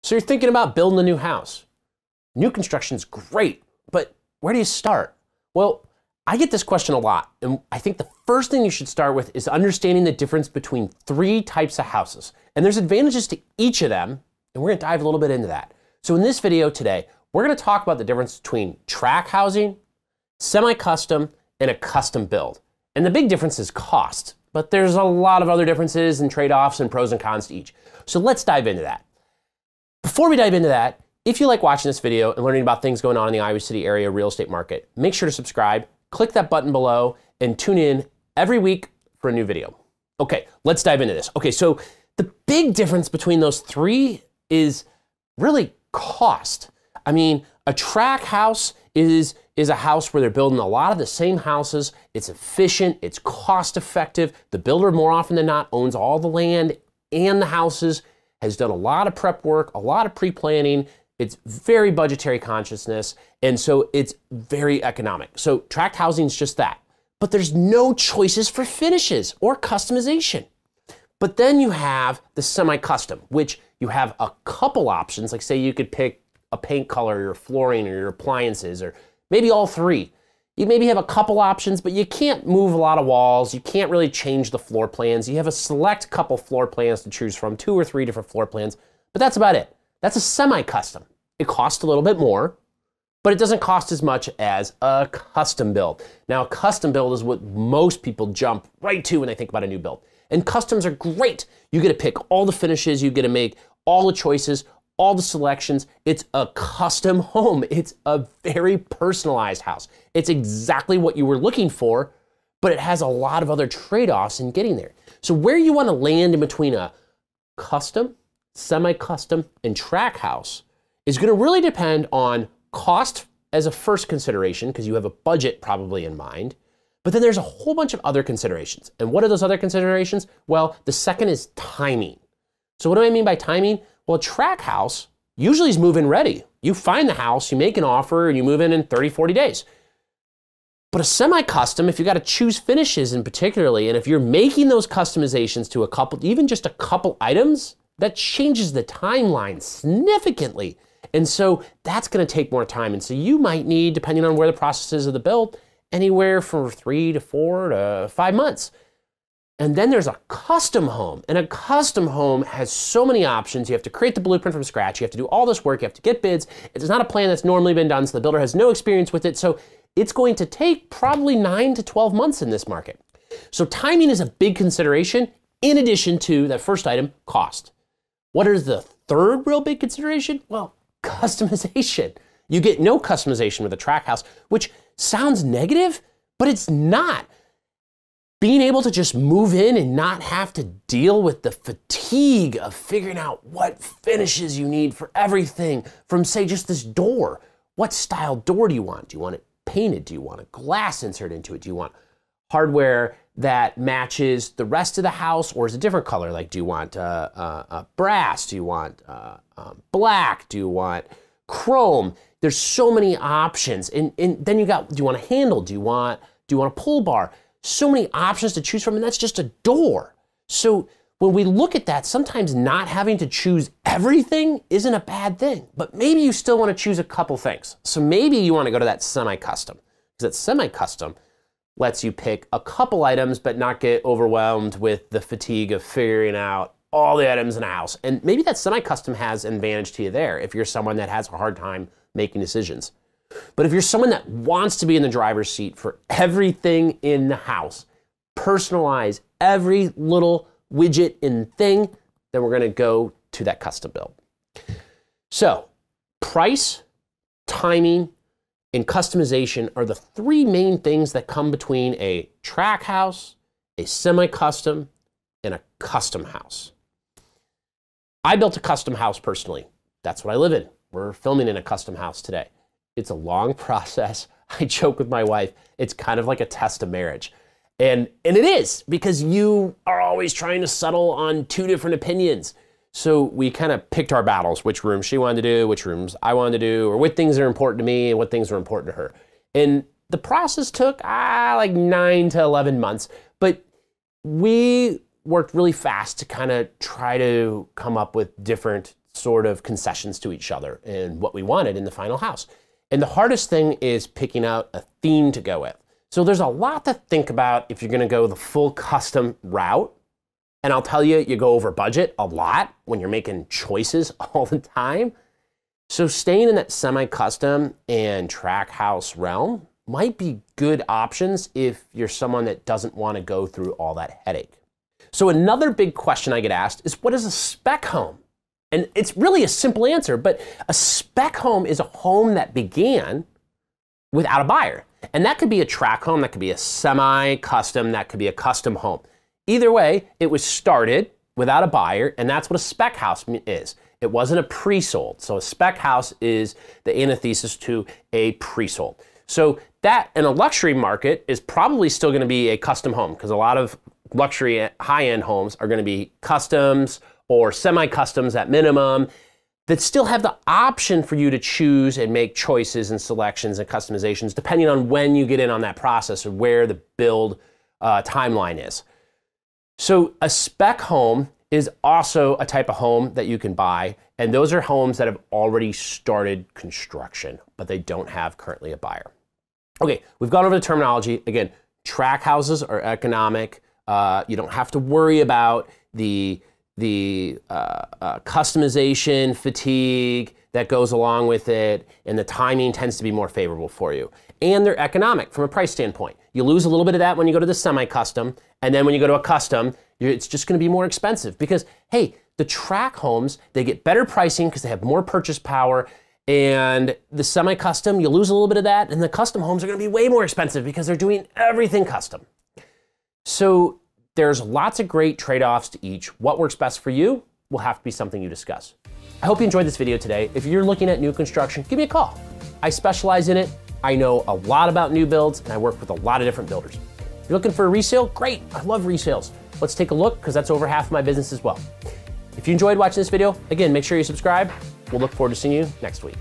So you're thinking about building a new house. New construction is great, but where do you start? Well, I get this question a lot, and I think the first thing you should start with is understanding the difference between 3 types of houses. And there's advantages to each of them, and we're gonna dive a little bit into that. So in this video today, we're gonna talk about the difference between tract housing, semi-custom, and a custom build. And the big difference is cost, but there's a lot of other differences and trade-offs and pros and cons to each. So let's dive into that. Before we dive into that, if you like watching this video and learning about things going on in the Iowa City area real estate market, make sure to subscribe, click that button below, and tune in every week for a new video. Okay, let's dive into this. Okay, so the big difference between those 3 is really cost. I mean, a tract house is a house where they're building a lot of the same houses. It's efficient, it's cost effective. The builder more often than not owns all the land and the houses, has done a lot of prep work, a lot of pre-planning. It's very budgetary consciousness, and so it's very economic. So tract housing is just that. But there's no choices for finishes or customization. But then you have the semi-custom, which you have a couple options, like say you could pick a paint color, your flooring, or your appliances, or maybe all 3. You maybe have a couple options, but you can't move a lot of walls. You can't really change the floor plans. You have a select couple floor plans to choose from, 2 or 3 different floor plans, but that's about it. That's a semi-custom. It costs a little bit more, but it doesn't cost as much as a custom build. Now, a custom build is what most people jump right to when they think about a new build. And customs are great. You get to pick all the finishes, you get to make all the choices, all the selections. It's a custom home. It's a very personalized house. It's exactly what you were looking for, but it has a lot of other trade-offs in getting there. So where you want to land in between a custom, semi-custom, and tract house is going to really depend on cost as a first consideration, because you have a budget probably in mind, but then there's a whole bunch of other considerations. And what are those other considerations? Well, the second is timing. So what do I mean by timing? Well, a tract house usually is move-in ready. You find the house, you make an offer, and you move in 30, 40 days. But a semi-custom, if you got to choose finishes in particularly, and if you're making those customizations to a couple, even just a couple items, that changes the timeline significantly. And so that's going to take more time. And so you might need, depending on where the process is of the build, anywhere from 3 to 4 to 5 months. And then there's a custom home, and a custom home has so many options. You have to create the blueprint from scratch. You have to do all this work. You have to get bids. It's not a plan that's normally been done, so the builder has no experience with it. So it's going to take probably 9 to 12 months in this market. So timing is a big consideration in addition to that first item, cost. What is the third real big consideration? Well, customization. You get no customization with a tract house, which sounds negative, but it's not. Being able to just move in and not have to deal with the fatigue of figuring out what finishes you need for everything from, say, just this door. What style door do you want? Do you want it painted? Do you want a glass insert into it? Do you want hardware that matches the rest of the house, or is a different color? Like, do you want brass? Do you want black? Do you want chrome? There's so many options. And then you got, do you want a handle? Do you want a pull bar? So many options to choose from, and that's just a door. So when we look at that, sometimes not having to choose everything isn't a bad thing, but maybe you still want to choose a couple things. So maybe you want to go to that semi-custom, because that semi-custom lets you pick a couple items, but not get overwhelmed with the fatigue of figuring out all the items in a house. And maybe that semi-custom has an advantage to you there if you're someone that has a hard time making decisions. But if you're someone that wants to be in the driver's seat for everything in the house, personalize every little widget and thing, then we're gonna go to that custom build. So price, timing, and customization are the 3 main things that come between a tract house, a semi-custom, and a custom house. I built a custom house personally. That's what I live in. We're filming in a custom house today. It's a long process. I joke with my wife, it's kind of like a test of marriage. And it is, because you are always trying to settle on 2 different opinions. So we kind of picked our battles, which rooms she wanted to do, which rooms I wanted to do, or what things are important to me and what things are important to her. And the process took like 9 to 11 months, but we worked really fast to kind of try to come up with different sort of concessions to each other and what we wanted in the final house. And the hardest thing is picking out a theme to go with. So there's a lot to think about if you're gonna go the full custom route. And I'll tell you, you go over budget a lot when you're making choices all the time. So staying in that semi-custom and track house realm might be good options if you're someone that doesn't want to go through all that headache. So another big question I get asked is, what is a spec home? And it's really a simple answer, but a spec home is a home that began without a buyer. And that could be a track home, that could be a semi-custom, that could be a custom home. Either way, it was started without a buyer, and that's what a spec house is. It wasn't a pre-sold. So a spec house is the antithesis to a pre-sold. So that in a luxury market is probably still gonna be a custom home, because a lot of luxury high-end homes are gonna be customs or semi-customs at minimum that still have the option for you to choose and make choices and selections and customizations depending on when you get in on that process or where the build timeline is. So a spec home is also a type of home that you can buy, and those are homes that have already started construction, but they don't have currently a buyer. Okay, we've gone over the terminology. Again, track houses are economic. You don't have to worry about the customization fatigue that goes along with it, and the timing tends to be more favorable for you. And they're economic from a price standpoint. You lose a little bit of that when you go to the semi-custom, and then when you go to a custom, it's just gonna be more expensive because, hey, the track homes, they get better pricing because they have more purchase power, and the semi-custom, you lose a little bit of that, and the custom homes are gonna be way more expensive because they're doing everything custom. So there's lots of great trade-offs to each. What works best for you will have to be something you discuss. I hope you enjoyed this video today. If you're looking at new construction, give me a call. I specialize in it. I know a lot about new builds, and I work with a lot of different builders. If you're looking for a resale, great. I love resales. Let's take a look, because that's over half of my business as well. If you enjoyed watching this video, again, make sure you subscribe. We'll look forward to seeing you next week.